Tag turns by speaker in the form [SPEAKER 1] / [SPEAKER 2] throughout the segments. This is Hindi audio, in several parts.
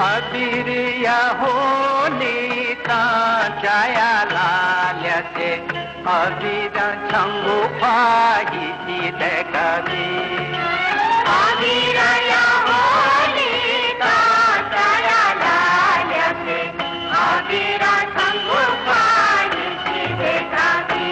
[SPEAKER 1] अबीर या होली कांचाया लाल्याचे अबीर संगू पाहिजे कवी अबीर या होली कांचाया लाल्याचे अबीर संगू पाहिजे कवी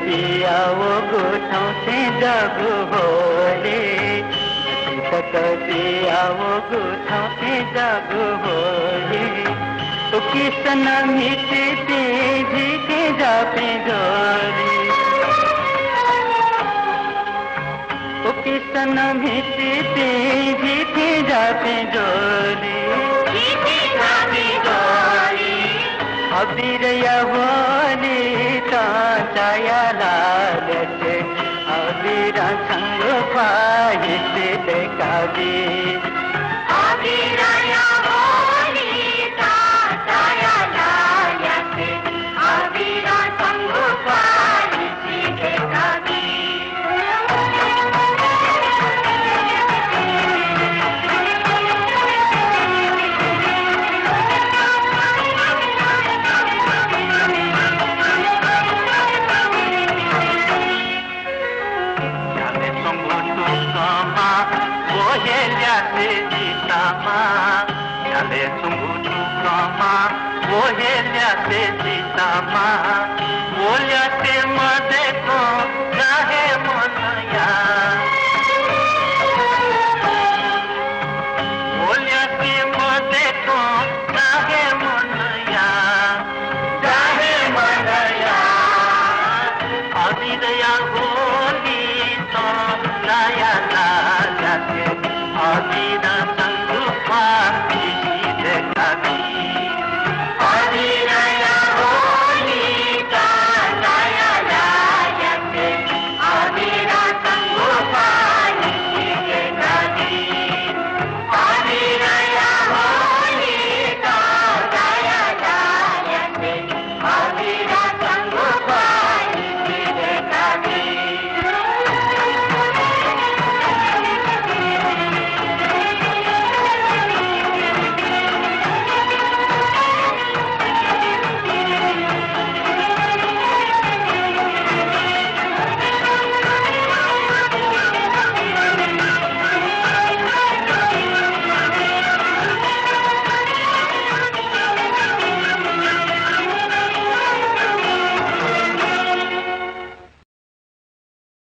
[SPEAKER 1] पिया वो गुठों से जब होले पिया वो गुठों से जब होले तो किसन मिटते झिके जापे जोरी तो किसन मिटते झिके जापे जोरी अबीर या होली कांचाया लाल्याचे अबीर संग पाहिजे कवी अबीर या होली कांचाया लाल्याचे अबीर संग पाहिजे कवी चले सुंगुटू कामा वो हेल्या से सीता माँ बोल्या से मदे को